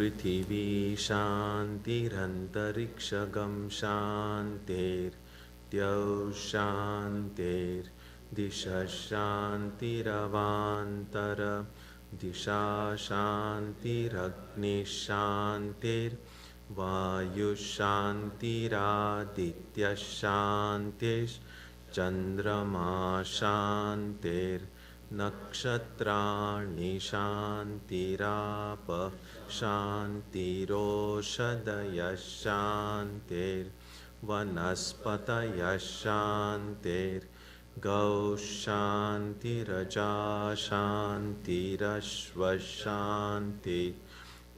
Prithvi Shantirantariksha Shantir Dyav Shantir Disha Shantiravantara Disha Shantiragni Shantir Vayu Shantiraditya Shantish Chandrama Shantir Nakshatrani Shantirapa Shantiroshadaya Shantir Vanaspataya Shantir Gau Shantiraja Shantirashva Shantir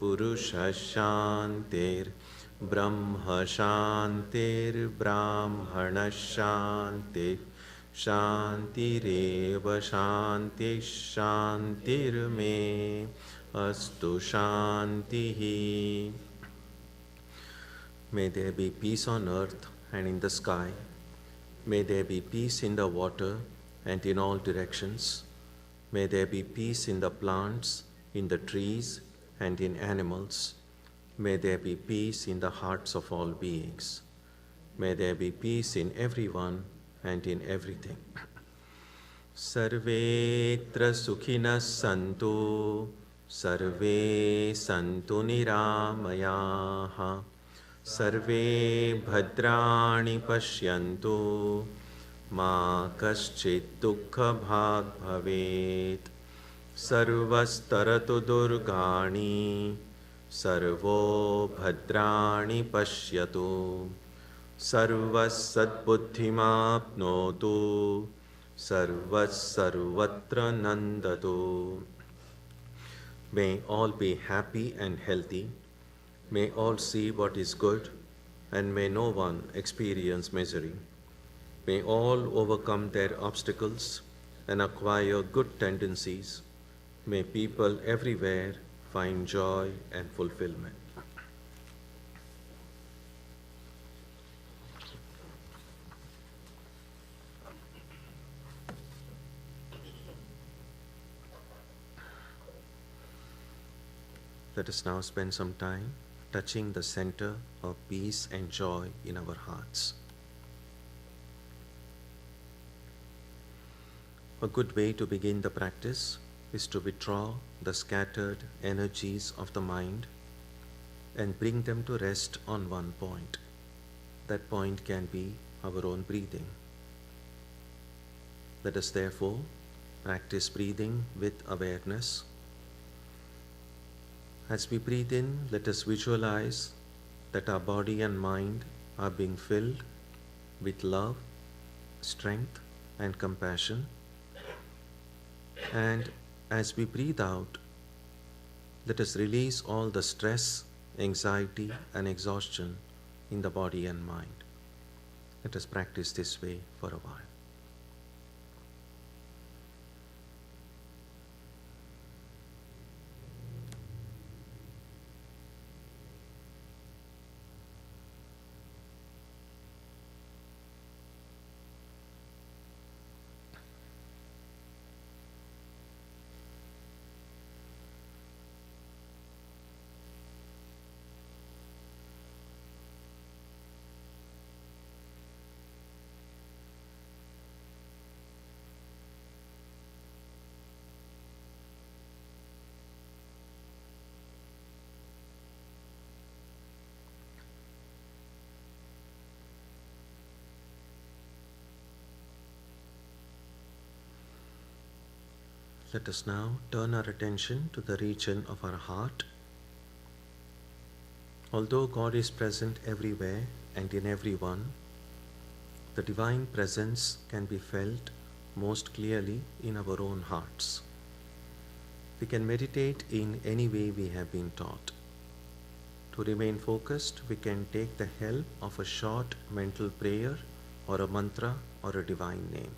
Purusha Shantir Brahma Shantir Brahmana Shantir Shantireva Shanti Shantirme Astu Shantihi. May there be peace on earth and in the sky. May there be peace in the water and in all directions. May there be peace in the plants, in the trees, and in animals. May there be peace in the hearts of all beings. May there be peace in everyone and in everything. Sarvetra sukhinas santu, sarve santu niramayaha, sarve bhadrani pashyantu, ma kaschit dukkha bhag bhavet, sarvastaratu durgani, sarvo bhadrani pashyatu, sarvas sadbuddhimapnotu, sarvas sarvatra nandatu. May all be happy and healthy. May all see what is good, and may no one experience misery. May all overcome their obstacles and acquire good tendencies. May people everywhere find joy and fulfillment. Let us now spend some time touching the center of peace and joy in our hearts. A good way to begin the practice is to withdraw the scattered energies of the mind and bring them to rest on one point. That point can be our own breathing. Let us therefore practice breathing with awareness. As we breathe in, let us visualize that our body and mind are being filled with love, strength, and compassion. And as we breathe out, let us release all the stress, anxiety, and exhaustion in the body and mind. Let us practice this way for a while. Let us now turn our attention to the region of our heart. Although God is present everywhere and in everyone, the divine presence can be felt most clearly in our own hearts. We can meditate in any way we have been taught. To remain focused, we can take the help of a short mental prayer or a mantra or a divine name.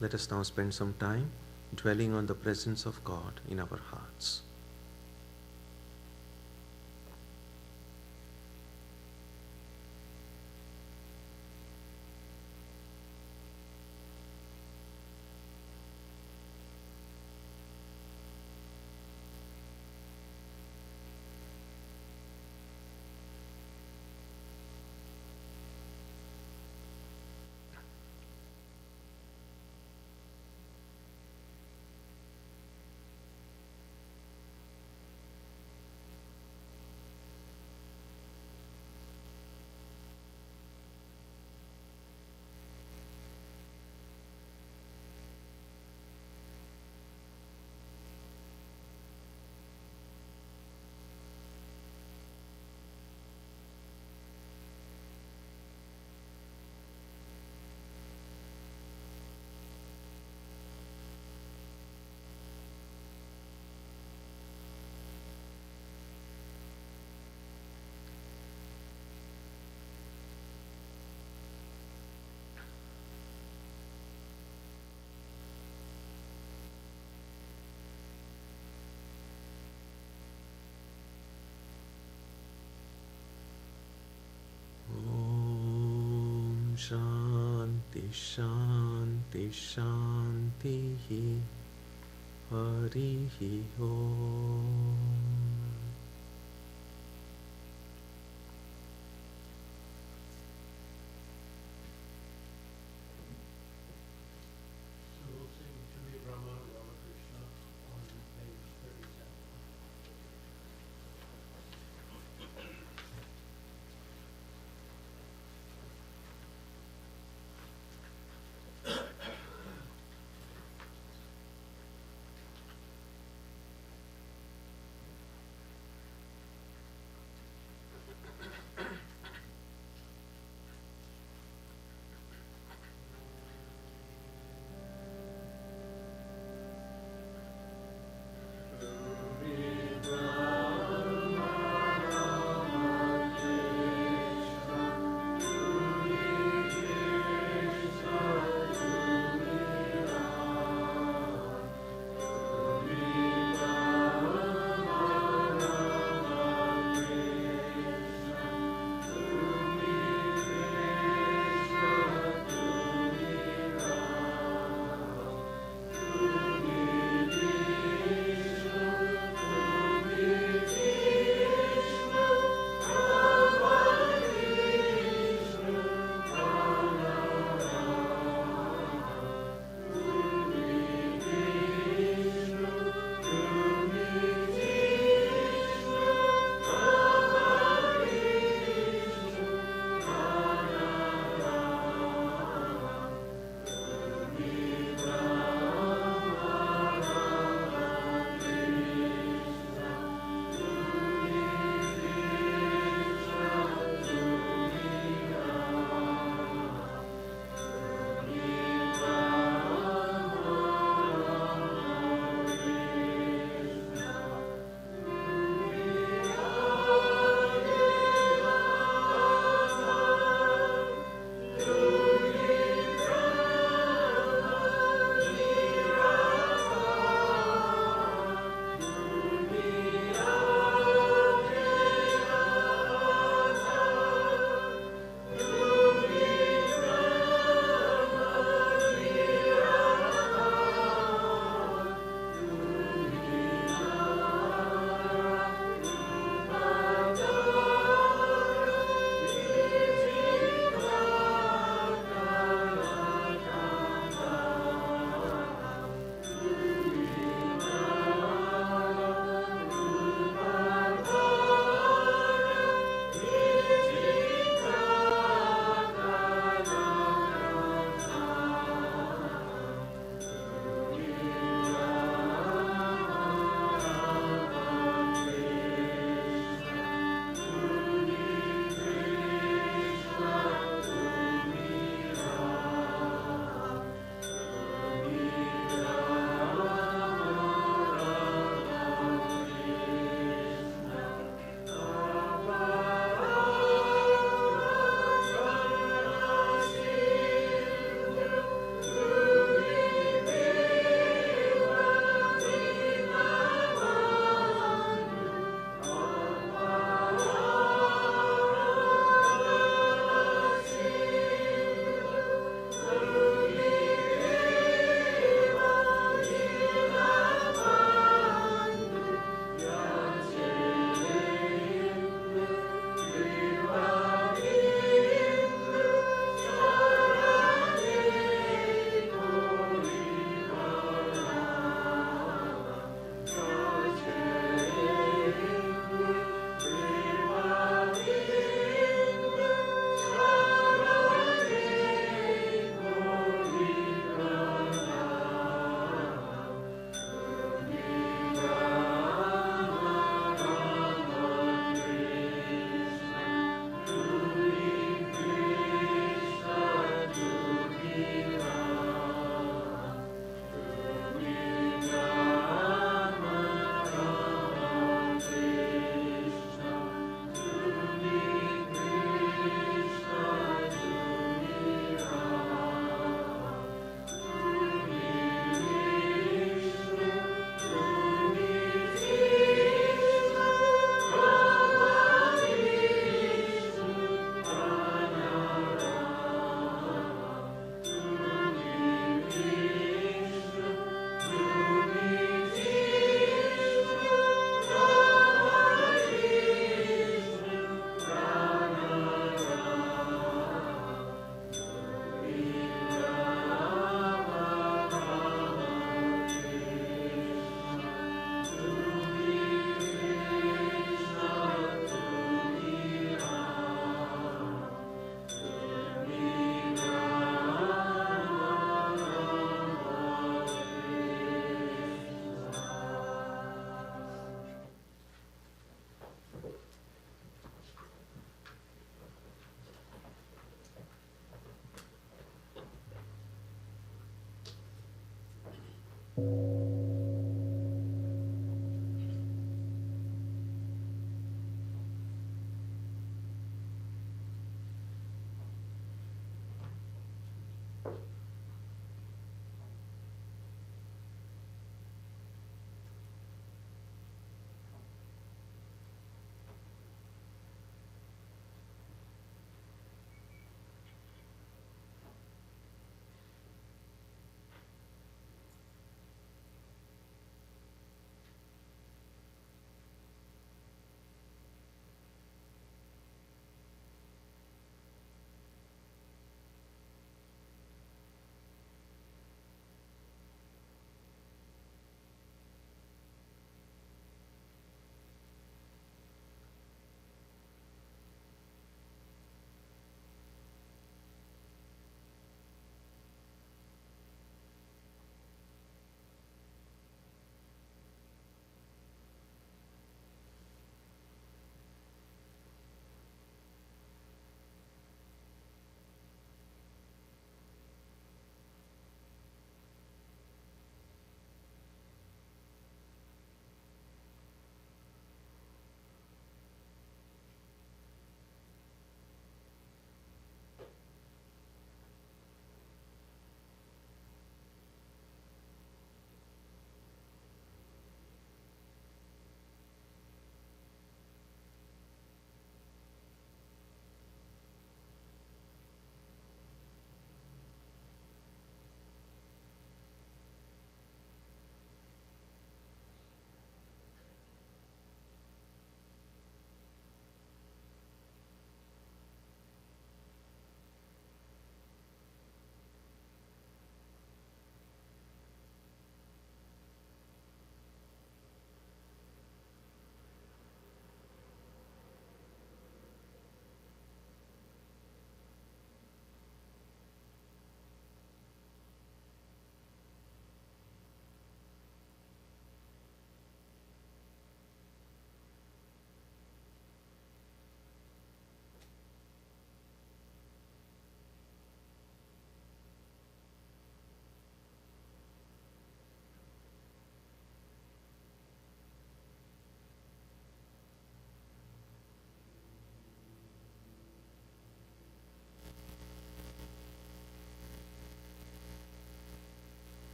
Let us now spend some time dwelling on the presence of God in our hearts. Shanti Shanti Shanti Hari Om.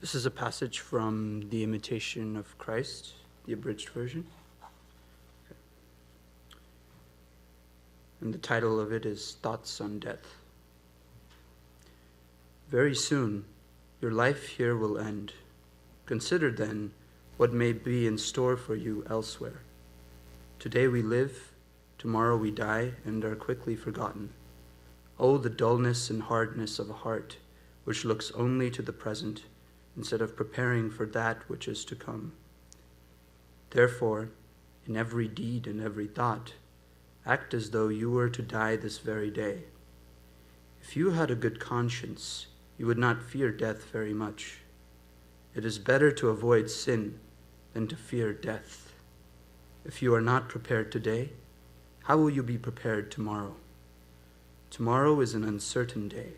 This is a passage from The Imitation of Christ, the abridged version. And the title of it is Thoughts on Death. Very soon, your life here will end. Consider then what may be in store for you elsewhere. Today we live, tomorrow we die and are quickly forgotten. Oh, the dullness and hardness of a heart which looks only to the present instead of preparing for that which is to come. Therefore, in every deed and every thought, act as though you were to die this very day. If you had a good conscience, you would not fear death very much. It is better to avoid sin than to fear death. If you are not prepared today, how will you be prepared tomorrow? Tomorrow is an uncertain day.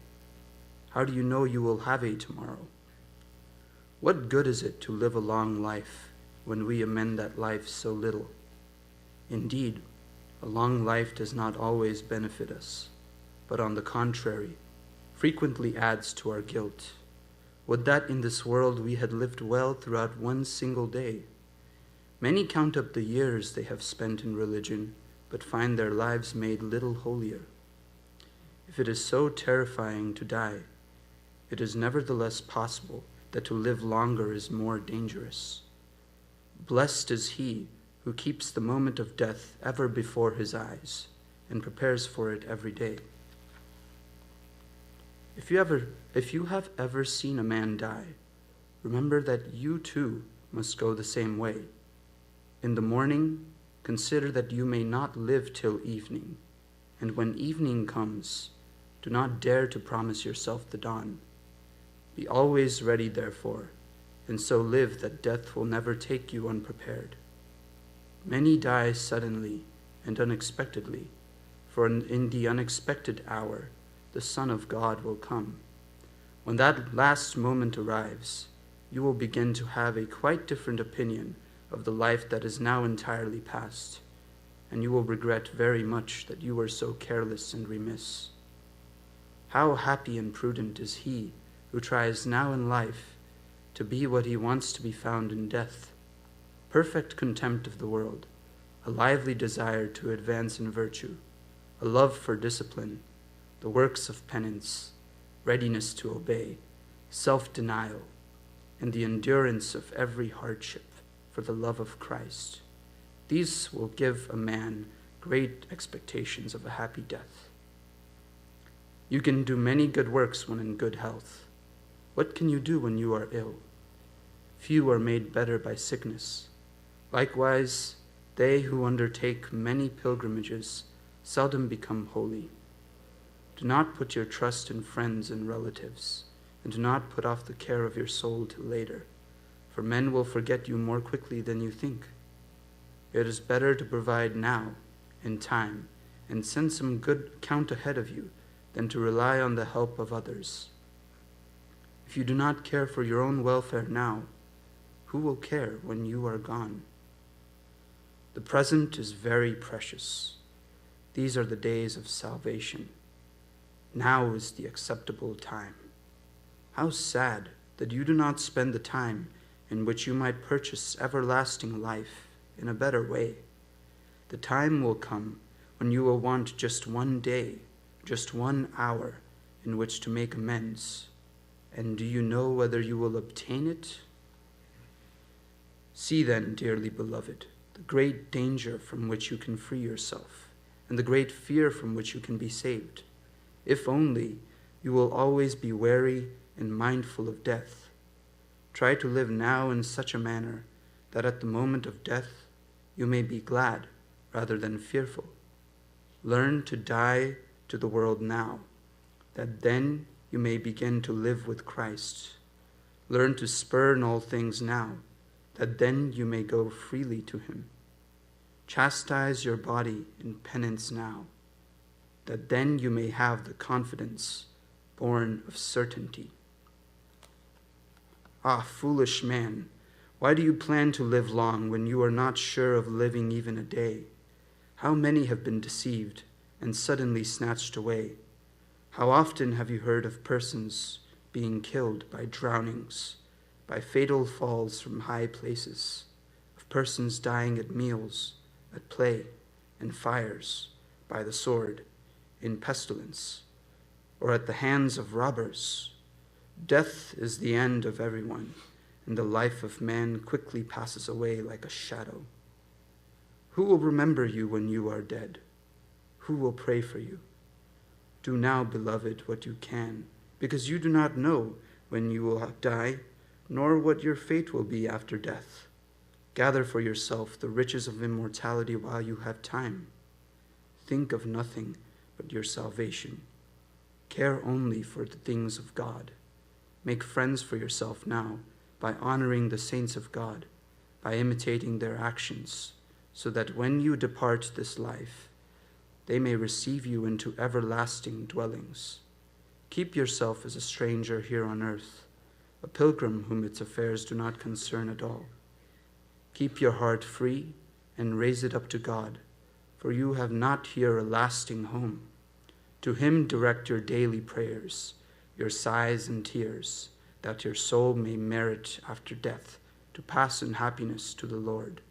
How do you know you will have a tomorrow? What good is it to live a long life when we amend that life so little? Indeed, a long life does not always benefit us, but on the contrary, frequently adds to our guilt. Would that in this world we had lived well throughout one single day. Many count up the years they have spent in religion, but find their lives made little holier. If it is so terrifying to die, it is nevertheless possible that to live longer is more dangerous. Blessed is he who keeps the moment of death ever before his eyes and prepares for it every day. If you have ever seen a man die, remember that you too must go the same way. In the morning, consider that you may not live till evening, and when evening comes, do not dare to promise yourself the dawn. Be always ready, therefore, and so live that death will never take you unprepared. Many die suddenly and unexpectedly, for in the unexpected hour, the Son of God will come. When that last moment arrives, you will begin to have a quite different opinion of the life that is now entirely past, and you will regret very much that you were so careless and remiss. How happy and prudent is he who tries now in life to be what he wants to be found in death: perfect contempt of the world, a lively desire to advance in virtue, a love for discipline, the works of penance, readiness to obey, self-denial, and the endurance of every hardship for the love of Christ. These will give a man great expectations of a happy death. You can do many good works when in good health. What can you do when you are ill? Few are made better by sickness. Likewise, they who undertake many pilgrimages seldom become holy. Do not put your trust in friends and relatives, and do not put off the care of your soul till later, for men will forget you more quickly than you think. It is better to provide now, in time, and send some good account ahead of you, than to rely on the help of others. If you do not care for your own welfare now, who will care when you are gone? The present is very precious. These are the days of salvation. Now is the acceptable time. How sad that you do not spend the time in which you might purchase everlasting life in a better way. The time will come when you will want just one day, just 1 hour in which to make amends. And do you know whether you will obtain it? See then, dearly beloved, the great danger from which you can free yourself, and the great fear from which you can be saved, if only you will always be wary and mindful of death. Try to live now in such a manner that at the moment of death you may be glad rather than fearful. Learn to die to the world now, that then you may begin to live with Christ. Learn to spurn all things now, that then you may go freely to him. Chastise your body in penance now, that then you may have the confidence born of certainty. Ah, foolish man, why do you plan to live long when you are not sure of living even a day? How many have been deceived and suddenly snatched away? How often have you heard of persons being killed by drownings, by fatal falls from high places, of persons dying at meals, at play, in fires, by the sword, in pestilence, or at the hands of robbers. Death is the end of everyone, and the life of man quickly passes away like a shadow. Who will remember you when you are dead? Who will pray for you? Do now, beloved, what you can, because you do not know when you will die, nor what your fate will be after death. Gather for yourself the riches of immortality while you have time. Think of nothing but your salvation. Care only for the things of God. Make friends for yourself now by honoring the saints of God, by imitating their actions, so that when you depart this life, they may receive you into everlasting dwellings. Keep yourself as a stranger here on earth, a pilgrim whom its affairs do not concern at all. Keep your heart free and raise it up to God, for you have not here a lasting home. To him direct your daily prayers, your sighs and tears, that your soul may merit after death to pass in happiness to the Lord.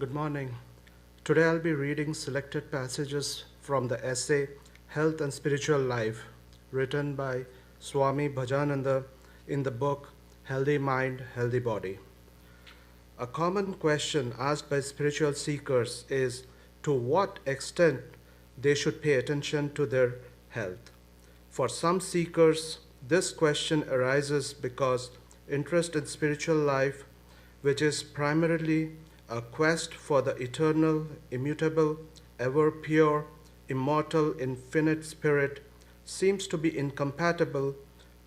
Good morning. Today I'll be reading selected passages from the essay Health and Spiritual Life, written by Swami Bhajananda in the book Healthy Mind, Healthy Body. A common question asked by spiritual seekers is to what extent they should pay attention to their health. For some seekers, this question arises because interest in spiritual life, which is primarily a quest for the eternal, immutable, ever pure, immortal, infinite spirit, seems to be incompatible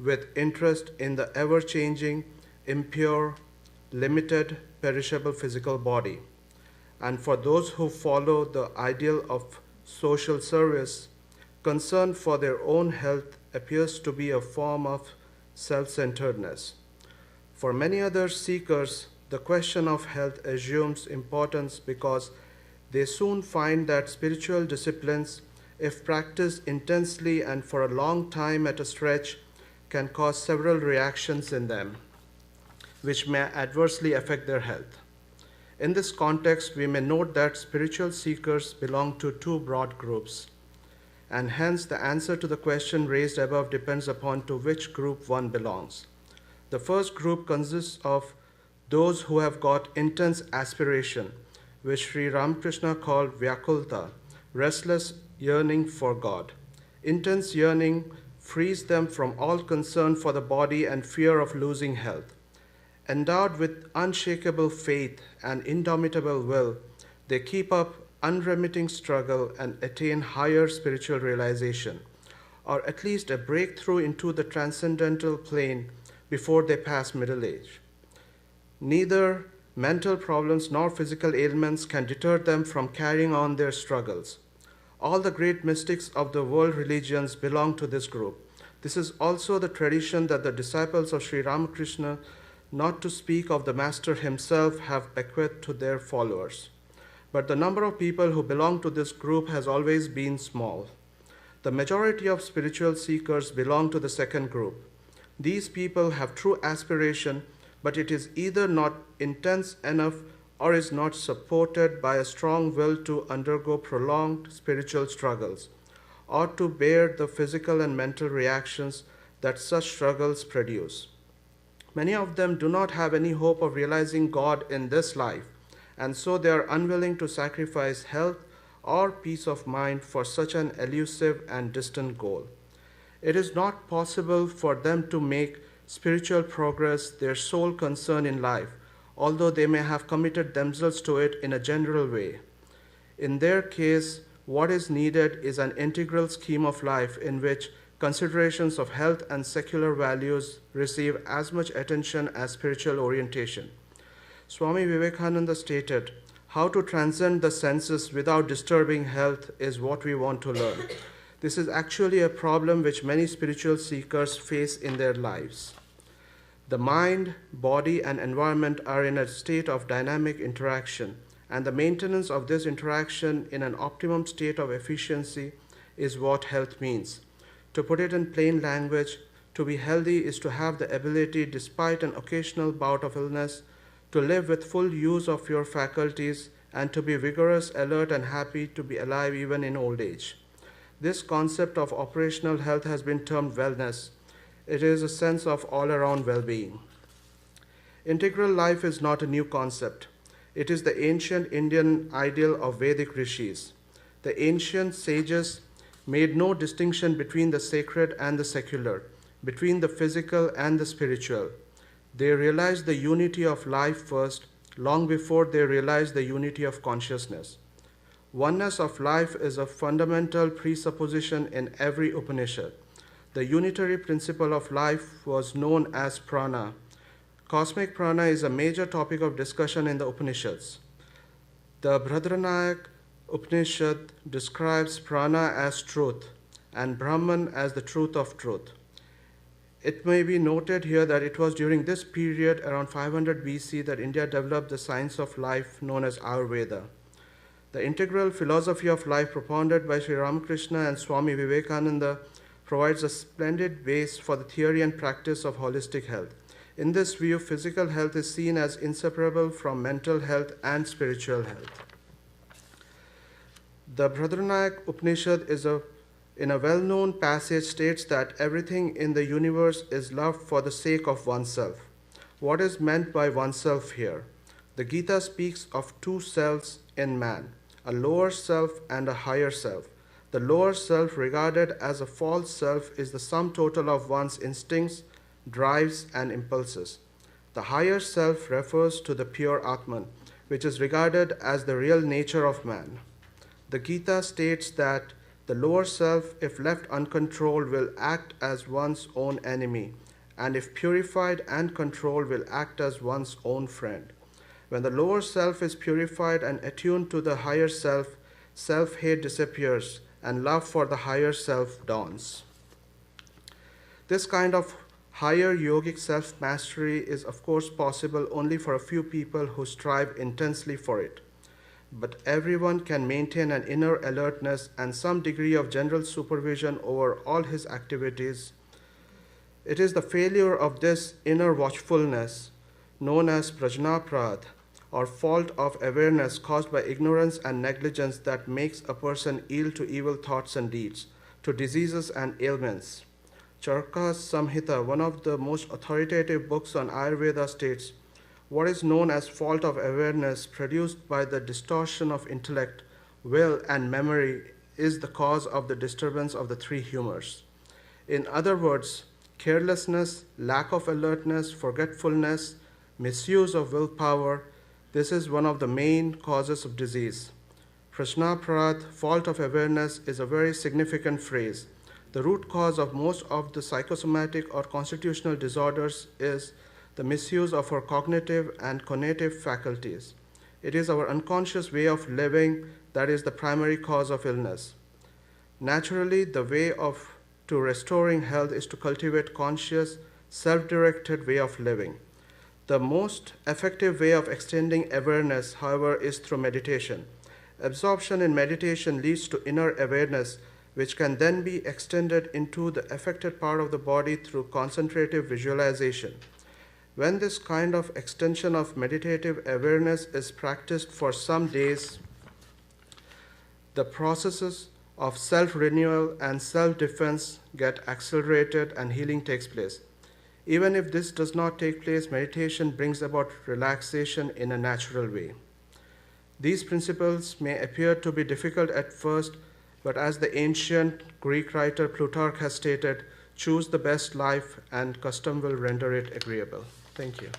with interest in the ever-changing, impure, limited, perishable physical body. And for those who follow the ideal of social service, concern for their own health appears to be a form of self-centeredness. For many other seekers, the question of health assumes importance because they soon find that spiritual disciplines, if practiced intensely and for a long time at a stretch, can cause several reactions in them, which may adversely affect their health. In this context, we may note that spiritual seekers belong to two broad groups, and hence the answer to the question raised above depends upon to which group one belongs. The first group consists of those who have got intense aspiration, which Sri Ramakrishna called Vyakulta, restless yearning for God. Intense yearning frees them from all concern for the body and fear of losing health. Endowed with unshakable faith and indomitable will, they keep up unremitting struggle and attain higher spiritual realization, or at least a breakthrough into the transcendental plane before they pass middle age. Neither mental problems nor physical ailments can deter them from carrying on their struggles. All the great mystics of the world religions belong to this group. This is also the tradition that the disciples of Sri Ramakrishna, not to speak of the Master himself, have bequeathed to their followers. But the number of people who belong to this group has always been small. The majority of spiritual seekers belong to the second group. These people have true aspiration, but it is either not intense enough or is not supported by a strong will to undergo prolonged spiritual struggles, or to bear the physical and mental reactions that such struggles produce. Many of them do not have any hope of realizing God in this life, and so they are unwilling to sacrifice health or peace of mind for such an elusive and distant goal. It is not possible for them to make spiritual progress their sole concern in life, although they may have committed themselves to it in a general way. In their case, what is needed is an integral scheme of life in which considerations of health and secular values receive as much attention as spiritual orientation. Swami Vivekananda stated, "How to transcend the senses without disturbing health is what we want to learn." This is actually a problem which many spiritual seekers face in their lives. The mind, body, and environment are in a state of dynamic interaction, and the maintenance of this interaction in an optimum state of efficiency is what health means. To put it in plain language, to be healthy is to have the ability, despite an occasional bout of illness, to live with full use of your faculties and to be vigorous, alert, and happy to be alive even in old age. This concept of operational health has been termed wellness. It is a sense of all-around well-being. Integral life is not a new concept. It is the ancient Indian ideal of Vedic rishis. The ancient sages made no distinction between the sacred and the secular, between the physical and the spiritual. They realized the unity of life first, long before they realized the unity of consciousness. Oneness of life is a fundamental presupposition in every Upanishad. The unitary principle of life was known as prana. Cosmic prana is a major topic of discussion in the Upanishads. The Bhadranayak Upanishad describes prana as truth and Brahman as the truth of truth. It may be noted here that it was during this period, around 500 BC, that India developed the science of life known as Ayurveda. The integral philosophy of life propounded by Sri Ramakrishna and Swami Vivekananda provides a splendid base for the theory and practice of holistic health. In this view, physical health is seen as inseparable from mental health and spiritual health. The Brihadaranyaka Upanishad in a well-known passage states that everything in the universe is loved for the sake of oneself. What is meant by oneself here? The Gita speaks of two selves in man, a lower self and a higher self. The lower self, regarded as a false self, is the sum total of one's instincts, drives, and impulses. The higher self refers to the pure Atman, which is regarded as the real nature of man. The Gita states that the lower self, if left uncontrolled, will act as one's own enemy, and if purified and controlled, will act as one's own friend. When the lower self is purified and attuned to the higher self, self-hate disappears and love for the higher self dawns. This kind of higher yogic self-mastery is of course possible only for a few people who strive intensely for it. But everyone can maintain an inner alertness and some degree of general supervision over all his activities. It is the failure of this inner watchfulness, known as prajnaprad, or fault of awareness caused by ignorance and negligence, that makes a person yield to evil thoughts and deeds, to diseases and ailments. Charaka's Samhita, one of the most authoritative books on Ayurveda, states, what is known as fault of awareness produced by the distortion of intellect, will, and memory is the cause of the disturbance of the three humors. In other words, carelessness, lack of alertness, forgetfulness, misuse of willpower, this is one of the main causes of disease. Prajnaprad, fault of awareness, is a very significant phrase. The root cause of most of the psychosomatic or constitutional disorders is the misuse of our cognitive and conative faculties. It is our unconscious way of living that is the primary cause of illness. Naturally, the way to restoring health is to cultivate conscious, self-directed way of living. The most effective way of extending awareness, however, is through meditation. Absorption in meditation leads to inner awareness, which can then be extended into the affected part of the body through concentrative visualization. When this kind of extension of meditative awareness is practiced for some days, the processes of self-renewal and self-defense get accelerated and healing takes place. Even if this does not take place, meditation brings about relaxation in a natural way. These principles may appear to be difficult at first, but as the ancient Greek writer Plutarch has stated, choose the best life and custom will render it agreeable. Thank you.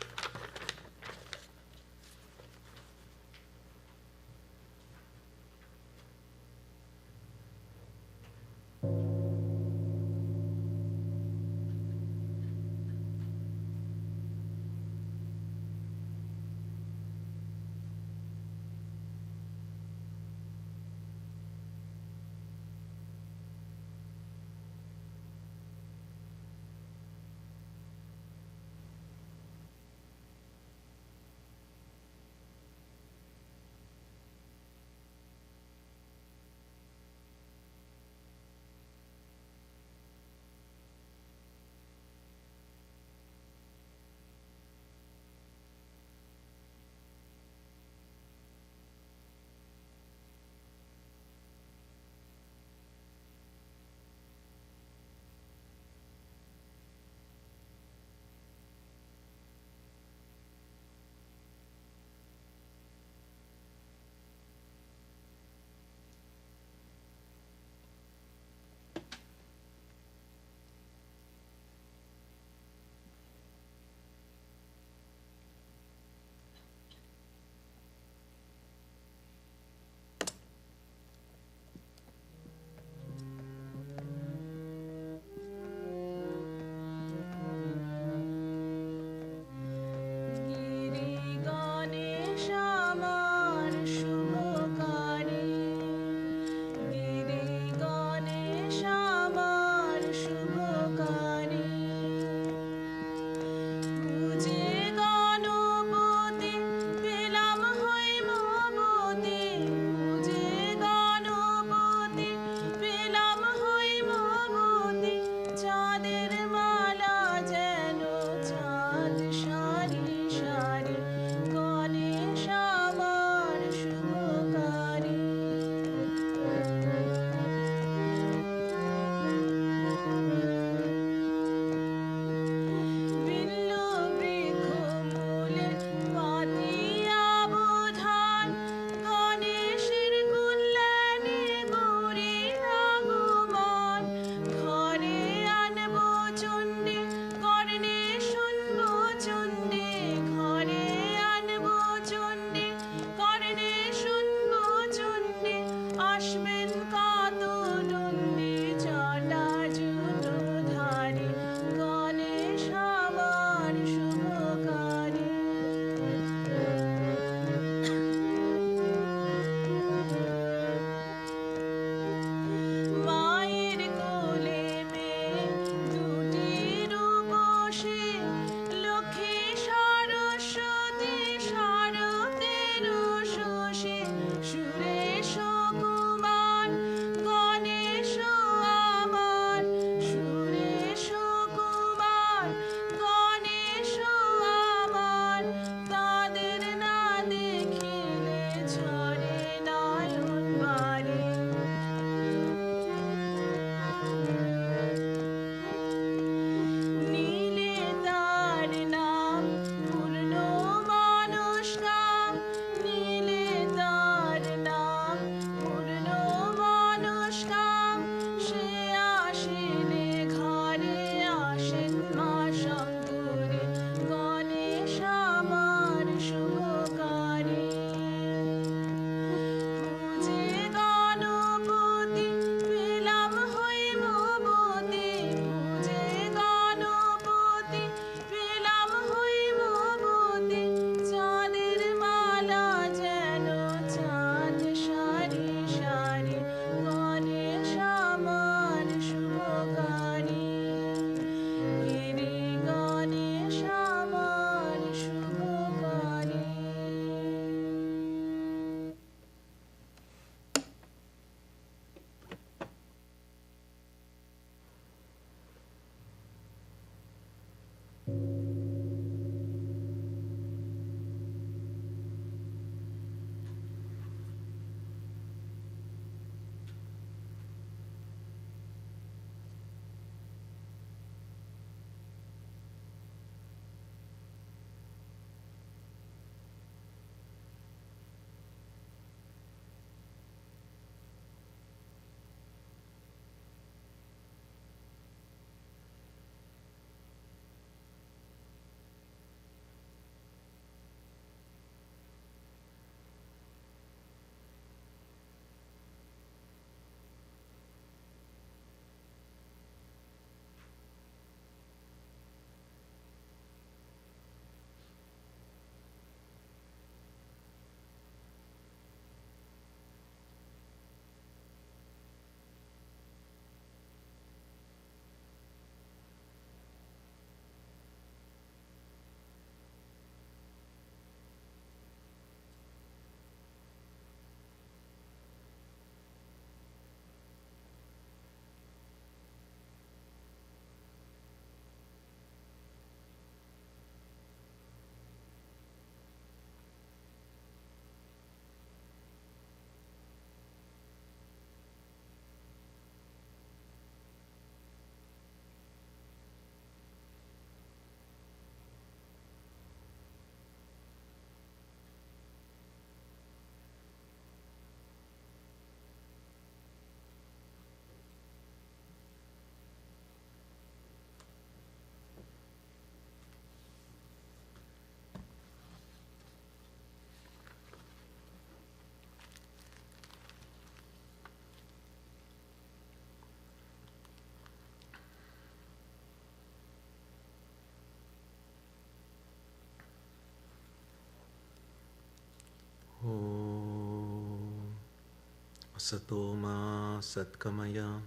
Asatoma Satkamaya,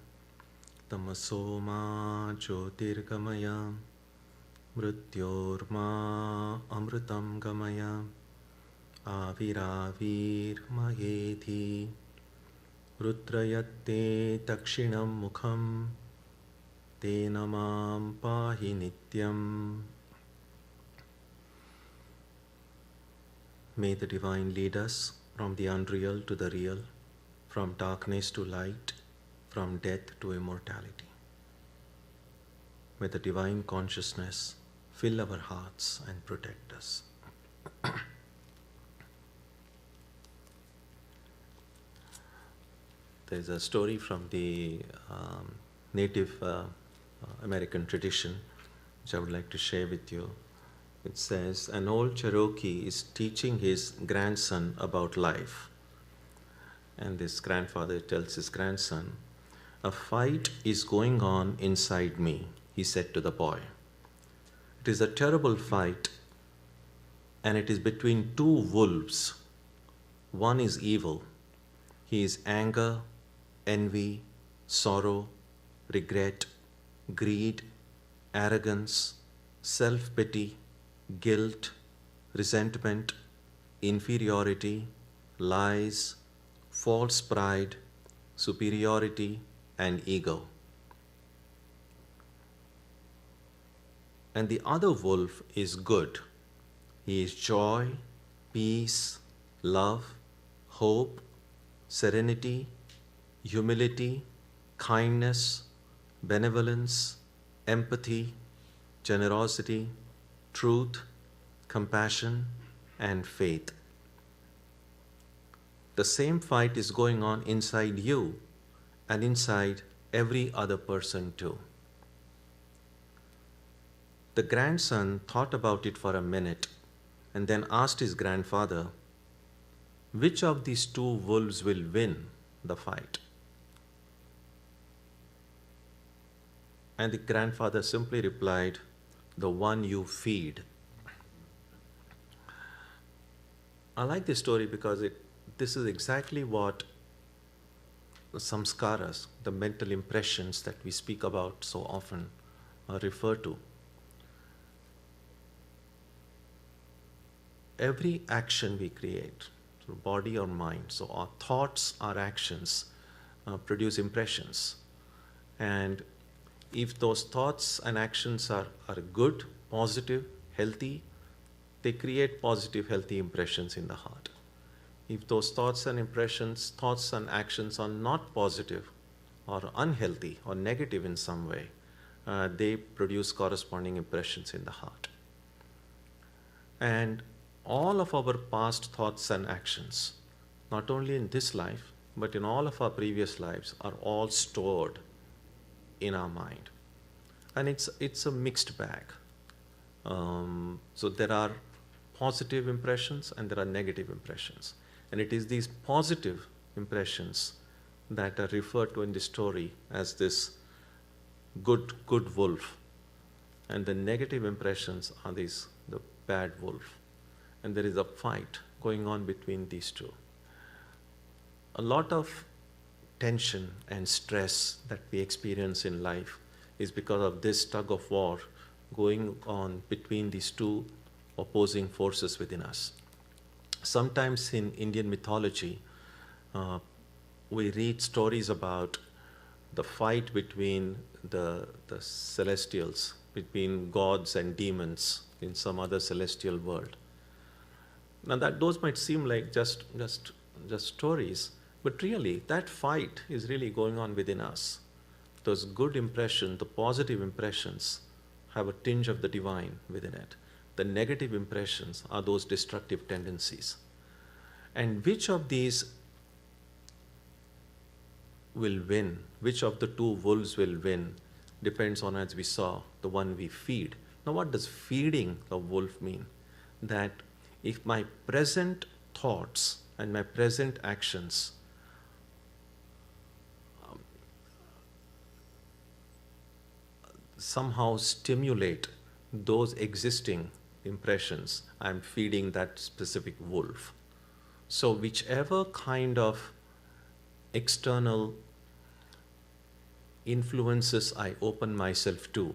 Tamasoma Jyotirgamaya, Mrityorma Amritam Gamaya, Aviravir Maheti, Rudrayatte Dakshinam Mukham, Tenamam Pahi Nityam. May the Divine lead us from the unreal to the real, from darkness to light, from death to immortality. May the Divine Consciousness fill our hearts and protect us. There's a story from the Native American tradition which I would like to share with you. It says, an old Cherokee is teaching his grandson about life. And this grandfather tells his grandson, a fight is going on inside me, he said to the boy. It is a terrible fight, and it is between two wolves. One is evil. He is anger, envy, sorrow, regret, greed, arrogance, self-pity, guilt, resentment, inferiority, lies, false pride, superiority, and ego. And the other wolf is good. He is joy, peace, love, hope, serenity, humility, kindness, benevolence, empathy, generosity, truth, compassion, and faith. The same fight is going on inside you and inside every other person too. The grandson thought about it for a minute and then asked his grandfather, which of these two wolves will win the fight? And the grandfather simply replied, the one you feed. I like this story because this is exactly what the samskaras, the mental impressions that we speak about so often, refer to. Every action we create, through body or mind, so our thoughts, our actions produce impressions. And if those thoughts and actions are good, positive, healthy, they create positive, healthy impressions in the heart. If those thoughts and actions are not positive or unhealthy or negative in some way, they produce corresponding impressions in the heart. And all of our past thoughts and actions, not only in this life, but in all of our previous lives, are all stored in our mind. And it's a mixed bag. So there are positive impressions and there are negative impressions. And it is these positive impressions that are referred to in the story as this good wolf. And the negative impressions are the bad wolf. And there is a fight going on between these two. A lot of tension and stress that we experience in life is because of this tug of war going on between these two opposing forces within us. Sometimes in Indian mythology, we read stories about the fight between the celestials, between gods and demons in some other celestial world. Now those might seem like just stories, but really that fight is really going on within us. Those good impressions, the positive impressions, have a tinge of the divine within it. The negative impressions are those destructive tendencies. And which of these will win, which of the two wolves will win, depends on, as we saw, the one we feed. Now what does feeding a wolf mean? That if my present thoughts and my present actions somehow stimulate those existing impressions, I'm feeding that specific wolf. So whichever kind of external influences I open myself to.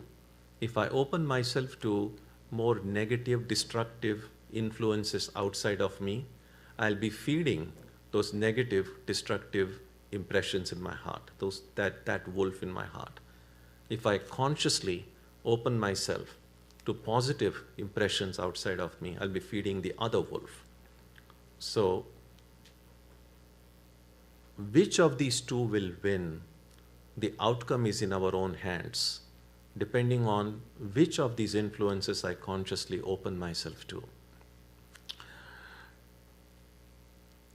If I open myself to more negative, destructive influences outside of me, I'll be feeding those negative, destructive impressions in my heart, that wolf in my heart. If I consciously open myself to positive impressions outside of me, I'll be feeding the other wolf. So, which of these two will win? The outcome is in our own hands, depending on which of these influences I consciously open myself to.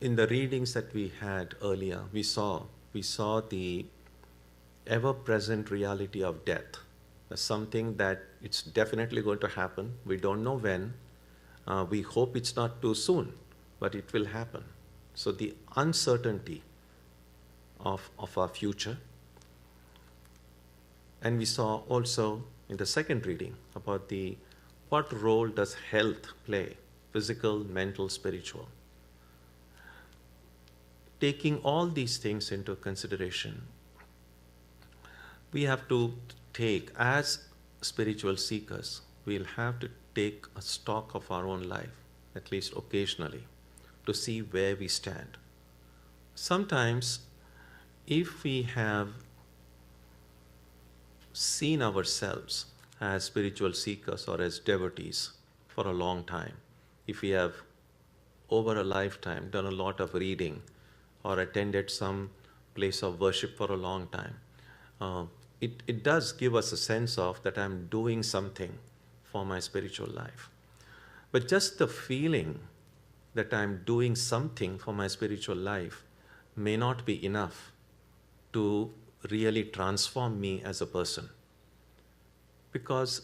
In the readings that we had earlier, we saw the ever-present reality of death as something that it's definitely going to happen. We don't know when. We hope it's not too soon, but it will happen. So the uncertainty of our future. And we saw also in the second reading about what role does health play, physical, mental, spiritual. Taking all these things into consideration, we have to take, as spiritual seekers, we'll have to take a stock of our own life, at least occasionally, to see where we stand. Sometimes, if we have seen ourselves as spiritual seekers or as devotees for a long time, if we have over a lifetime done a lot of reading or attended some place of worship for a long time, it does give us a sense of that I'm doing something for my spiritual life. But just the feeling that I'm doing something for my spiritual life may not be enough to really transform me as a person. Because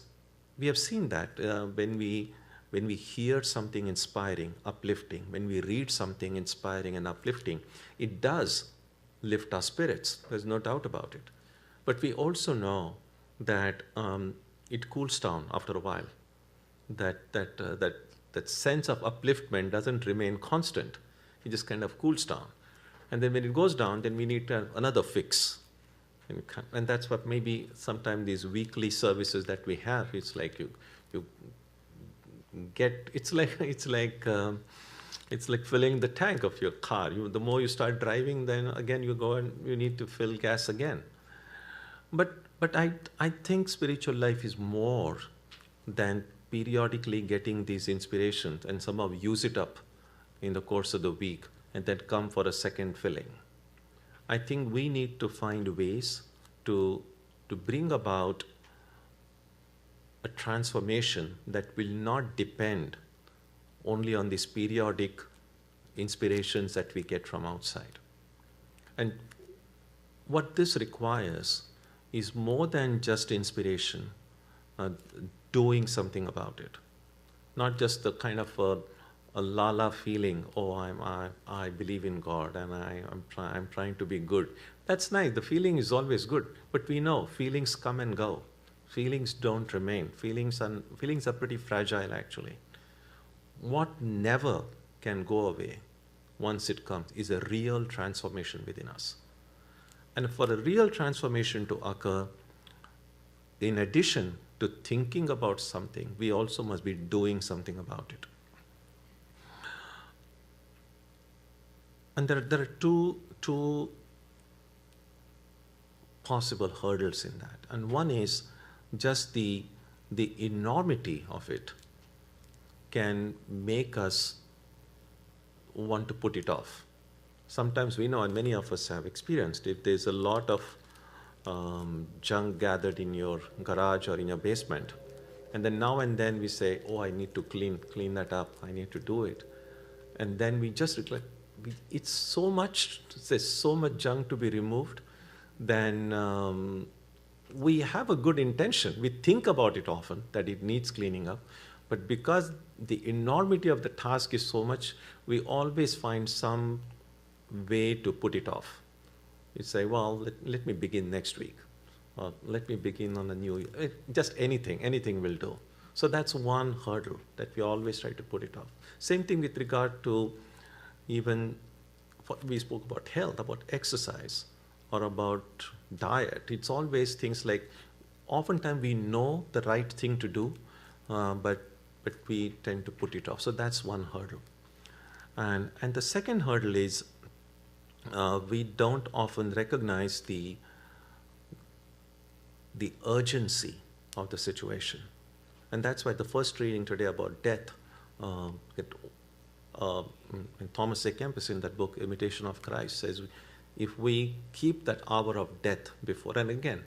we have seen that when we hear something inspiring, uplifting, when we read something inspiring and uplifting, it does lift our spirits. There's no doubt about it. But we also know that it cools down after a while. That sense of upliftment doesn't remain constant. It just kind of cools down. And then when it goes down, then we need to have another fix. And that's what maybe sometimes these weekly services that we have, it's like you get, it's like filling the tank of your car. The more you start driving, then again you go and you need to fill gas again. But I think spiritual life is more than periodically getting these inspirations and somehow use it up in the course of the week and then come for a second filling. I think we need to find ways to bring about a transformation that will not depend only on these periodic inspirations that we get from outside. And what this requires is more than just inspiration, doing something about it. Not just the kind of a la-la feeling, oh, I believe in God and I'm trying to be good. That's nice, the feeling is always good, but we know feelings come and go. Feelings don't remain. Feelings are pretty fragile actually. What never can go away once it comes is a real transformation within us. And for a real transformation to occur, in addition to thinking about something, we also must be doing something about it. And there are two possible hurdles in that. And one is just the enormity of it can make us want to put it off. Sometimes we know, and many of us have experienced it, there's a lot of junk gathered in your garage or in your basement. And then now and then we say, oh, I need to clean that up. I need to do it. And then we just reflect, it's so much, there's so much junk to be removed, then we have a good intention. We think about it often, that it needs cleaning up. But because the enormity of the task is so much, we always find some way to put it off. You say, well, let me begin next week. Or let me begin on a new year. Just anything will do. So that's one hurdle that we always try to put it off. Same thing with regard to even we spoke about health, about exercise, or about diet. It's always things like, oftentimes we know the right thing to do, but we tend to put it off. So that's one hurdle. And the second hurdle is we don't often recognize the urgency of the situation. And that's why the first reading today about death, and Thomas A. Kempis in that book, Imitation of Christ, says if we keep that hour of death before, and again,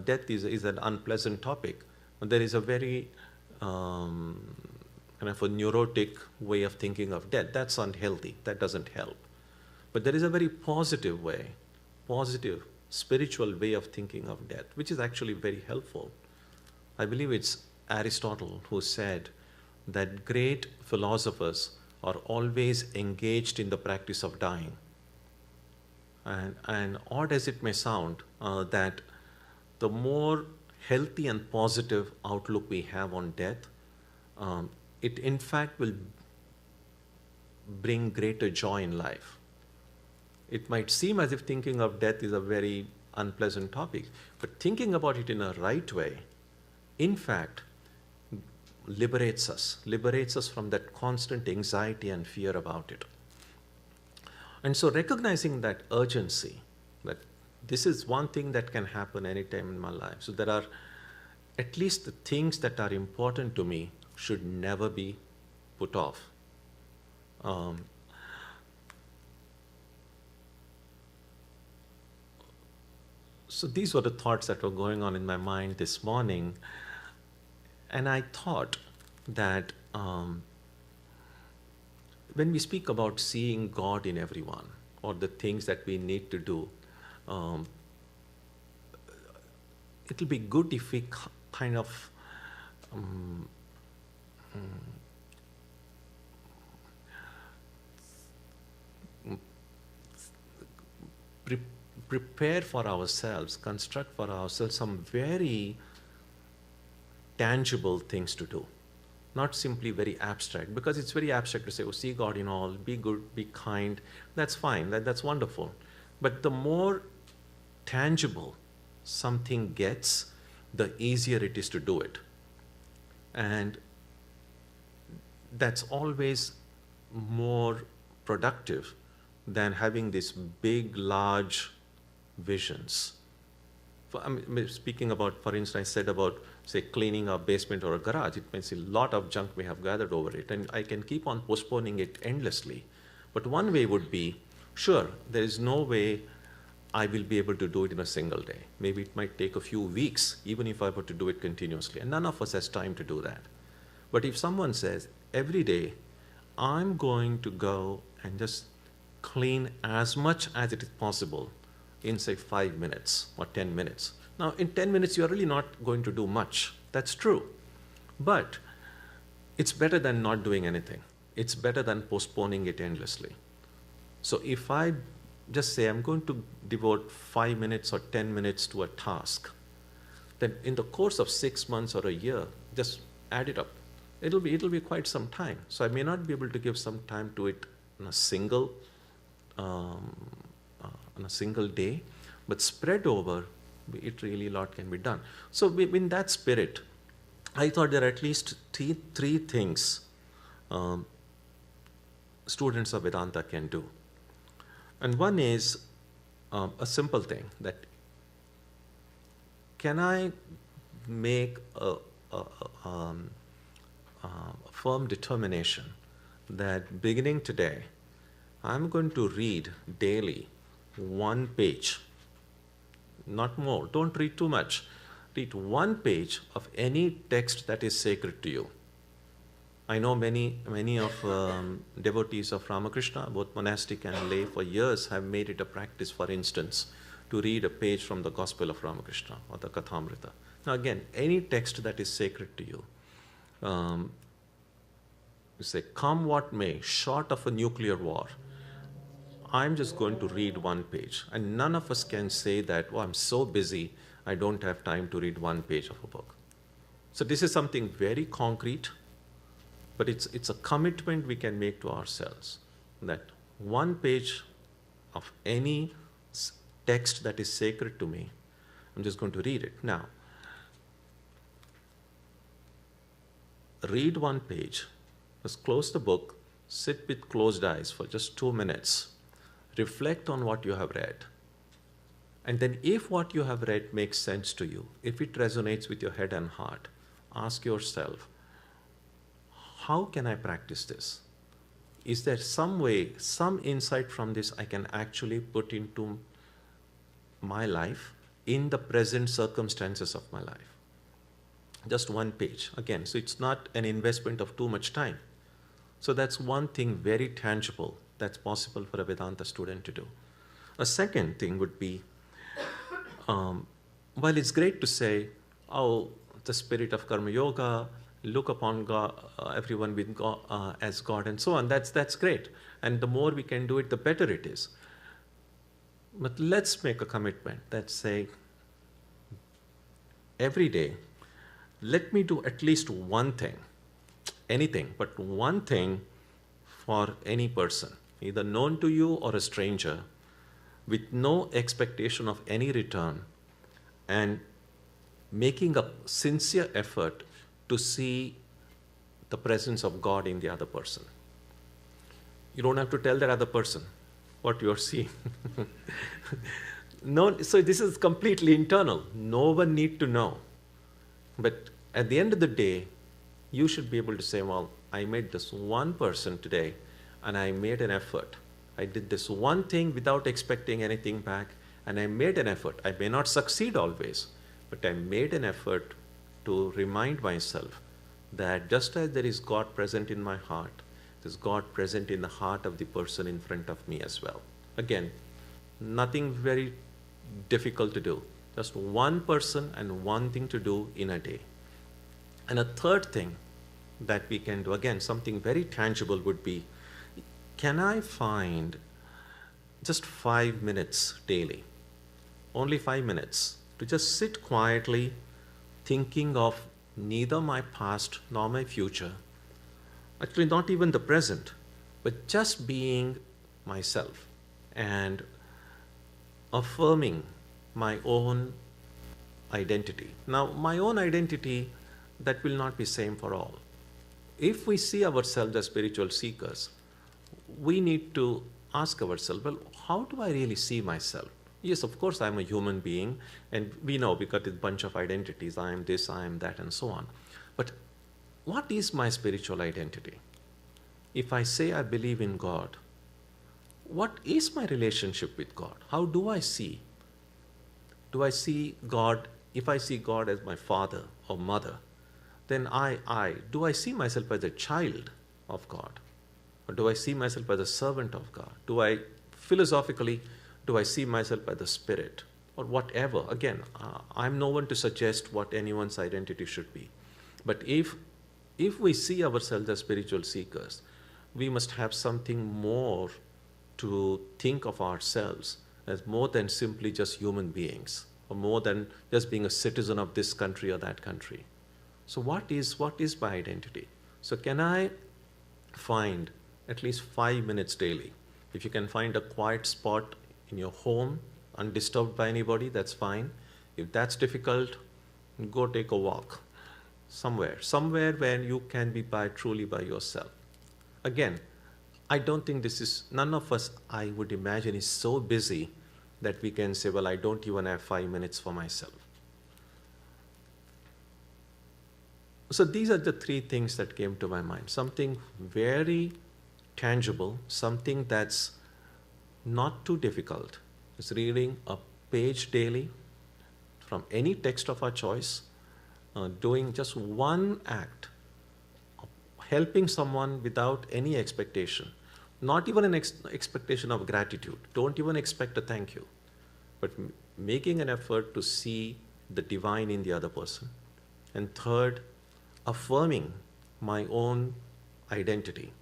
death is an unpleasant topic, but there is a very kind of a neurotic way of thinking of death. That's unhealthy. That doesn't help. But there is a very positive way, positive, spiritual way of thinking of death, which is actually very helpful. I believe it's Aristotle who said that great philosophers are always engaged in the practice of dying. And odd as it may sound, that the more healthy and positive outlook we have on death, it in fact will bring greater joy in life. It might seem as if thinking of death is a very unpleasant topic, but thinking about it in a right way, in fact, liberates us from that constant anxiety and fear about it. And so recognizing that urgency, that this is one thing that can happen anytime in my life. So there are at least the things that are important to me should never be put off. So these were the thoughts that were going on in my mind this morning. And I thought that when we speak about seeing God in everyone, or the things that we need to do, it'll be good if we kind of prepare for ourselves, construct for ourselves some very tangible things to do, not simply very abstract, because it's very abstract to say, oh, see God in all, be good, be kind. That's fine, that's wonderful. But the more tangible something gets, the easier it is to do it. And that's always more productive than having these big, large visions. Speaking about, for instance, I said about, say, cleaning our basement or a garage. It means a lot of junk we have gathered over it, and I can keep on postponing it endlessly. But one way would be, sure, there is no way I will be able to do it in a single day. Maybe it might take a few weeks, even if I were to do it continuously. And none of us has time to do that. But if someone says, every day, I'm going to go and just clean as much as it is possible in, say, 5 minutes or 10 minutes. Now, in 10 minutes, you're really not going to do much. That's true. But it's better than not doing anything. It's better than postponing it endlessly. So if I just say I'm going to devote 5 minutes or 10 minutes to a task, then in the course of 6 months or a year, just add it up. It'll be quite some time. So I may not be able to give some time to it on a single day, but spread over, it really a lot can be done. So in that spirit, I thought there are at least three things students of Vedanta can do. And one is a simple thing, that can I make a firm determination that beginning today, I'm going to read daily 1 page, not more. Don't read too much. Read 1 page of any text that is sacred to you. I know many of devotees of Ramakrishna, both monastic and lay, for years have made it a practice, for instance, to read a page from the Gospel of Ramakrishna or the Kathamrita. Now again, any text that is sacred to you, you say, come what may, short of a nuclear war, I'm just going to read 1 page. And none of us can say that, oh, I'm so busy, I don't have time to read 1 page of a book. So this is something very concrete, but it's a commitment we can make to ourselves, that 1 page of any text that is sacred to me. I'm just going to read it now. Read one page, just close the book, sit with closed eyes for just 2 minutes, reflect on what you have read. And then if what you have read makes sense to you, if it resonates with your head and heart, ask yourself, how can I practice this? Is there some way, some insight from this I can actually put into my life in the present circumstances of my life? Just one page. Again, so it's not an investment of too much time. So that's one thing very tangible that's possible for a Vedanta student to do. A second thing would be, while it's great to say, oh, the spirit of Karma Yoga, look upon God, everyone with God, as God and so on, that's great. And the more we can do it, the better it is. But let's make a commitment that say, every day, let me do at least one thing, anything, but one thing for any person, either known to you or a stranger, with no expectation of any return, and making a sincere effort to see the presence of God in the other person. You don't have to tell that other person what you're seeing. No, so this is completely internal. No one need to know. But at the end of the day, you should be able to say, well, I made this one person today, and I made an effort. I did this one thing without expecting anything back, and I made an effort. I may not succeed always, but I made an effort to remind myself that just as there is God present in my heart, there's God present in the heart of the person in front of me as well. Again, nothing very difficult to do. Just one person and one thing to do in a day. And a third thing that we can do, again, something very tangible would be, can I find just 5 minutes daily, only 5 minutes, to just sit quietly thinking of neither my past nor my future, actually not even the present, but just being myself and affirming my own identity. Now, my own identity, that will not be same for all. If we see ourselves as spiritual seekers, we need to ask ourselves, well, how do I really see myself? Yes, of course, I'm a human being, and we know we got a bunch of identities. I am this, I am that, and so on. But what is my spiritual identity? If I say I believe in God, what is my relationship with God? How do I see? Do I see God? If I see God as my father or mother, then do I see myself as a child of God? Or do I see myself as a servant of God? Philosophically, do I see myself as the spirit? Or whatever. Again, I'm no one to suggest what anyone's identity should be. But if we see ourselves as spiritual seekers, we must have something more to think of ourselves as more than simply just human beings, or more than just being a citizen of this country or that country. So what is my identity? So can I find at least 5 minutes daily? If you can find a quiet spot in your home, undisturbed by anybody, that's fine. If that's difficult, go take a walk somewhere where you can be truly by yourself. Again, I don't think none of us, I would imagine, is so busy that we can say, well, I don't even have 5 minutes for myself. So these are the three things that came to my mind. Something very tangible, something that's not too difficult. It's reading a page daily from any text of our choice, doing just one act, helping someone without any expectation, not even an expectation of gratitude. Don't even expect a thank you, but making an effort to see the divine in the other person. And third, affirming my own identity,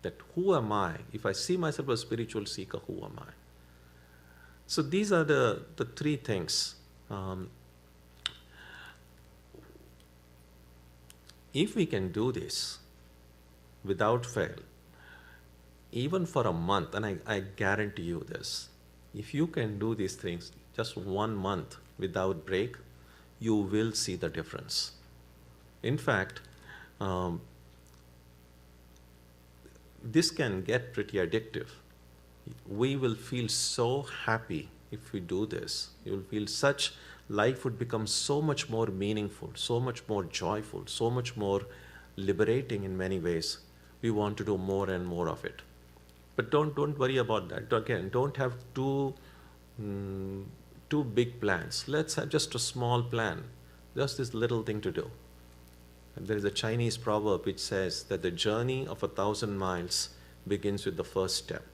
that who am I? If I see myself as a spiritual seeker, who am I? So these are the three things. If we can do this without fail, even for a month, and I guarantee you this, if you can do these things just 1 month without break, you will see the difference. In fact, um, this can get pretty addictive. We will feel so happy if we do this. You will feel such, life would become so much more meaningful, so much more joyful, so much more liberating in many ways. We want to do more and more of it. But don't worry about that. Again, don't have two big plans. Let's have just a small plan, just this little thing to do. And there is a Chinese proverb which says that the journey of 1,000 miles begins with the first step.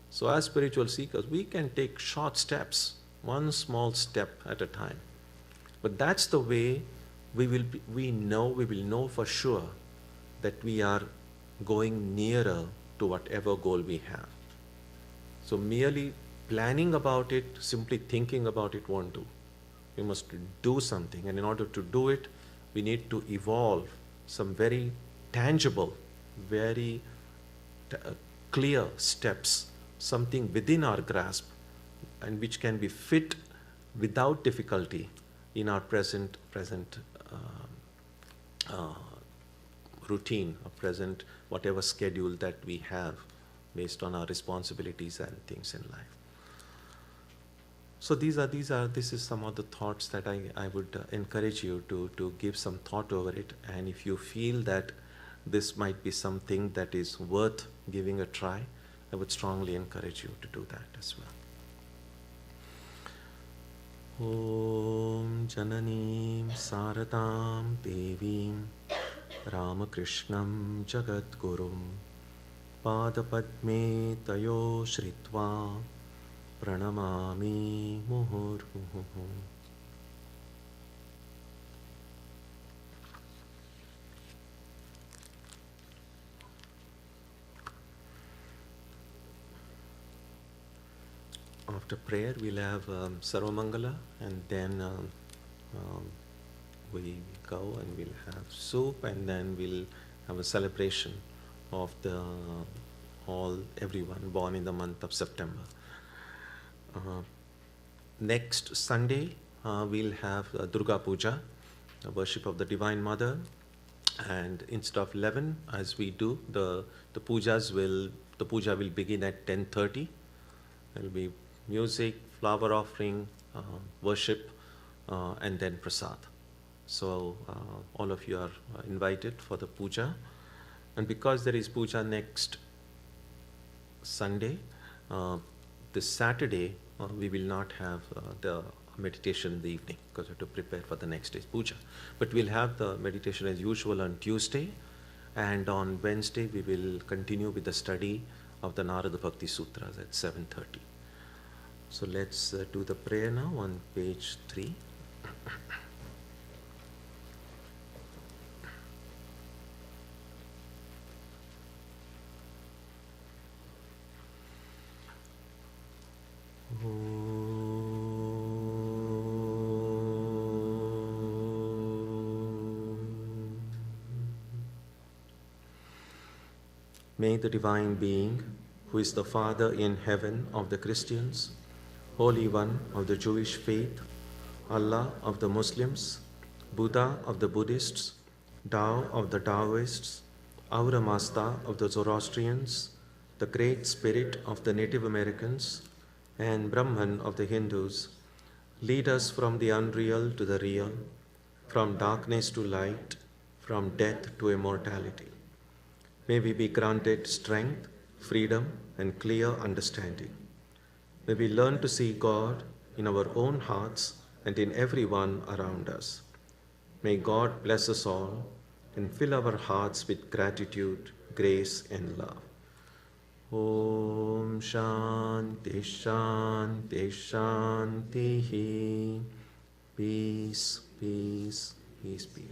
So as spiritual seekers, we can take short steps, one small step at a time. But that's the way we will know for sure that we are going nearer to whatever goal we have. So merely planning about it, simply thinking about it won't do. We must do something, and in order to do it, we need to evolve some very tangible, very clear steps, something within our grasp, and which can be fit without difficulty in our present routine, or present whatever schedule that we have based on our responsibilities and things in life. So this is some of the thoughts that I would encourage you to give some thought over it. And if you feel that this might be something that is worth giving a try, I would strongly encourage you to do that as well. Om Jananim Saratam Devim Ramakrishnam Jagadgurum Padapadme Tayo Shritva Pranamami Muhurmuhu. After prayer, we'll have Sarvamangala, and then we go and we'll have soup, and then we'll have a celebration of everyone born in the month of September. Next Sunday, we'll have Durga Puja, the worship of the Divine Mother, and instead of 11, as we do, the puja will begin at 10:30. There will be music, flower offering, worship, and then prasad. So all of you are invited for the puja. And because there is puja next Sunday, this Saturday we will not have the meditation in the evening, because we have to prepare for the next day's puja. But we'll have the meditation as usual on Tuesday, and on Wednesday we will continue with the study of the Narada Bhakti Sutras at 7:30. So let's do the prayer now on page 3. May the Divine Being, who is the Father in heaven of the Christians, Holy One of the Jewish faith, Allah of the Muslims, Buddha of the Buddhists, Tao of the Taoists, Ahura Mazda of the Zoroastrians, the Great Spirit of the Native Americans, and Brahman of the Hindus, lead us from the unreal to the real, from darkness to light, from death to immortality. May we be granted strength, freedom, and clear understanding. May we learn to see God in our own hearts and in everyone around us. May God bless us all and fill our hearts with gratitude, grace, and love. Om Shanti Shanti Shanti. Peace, peace, peace be.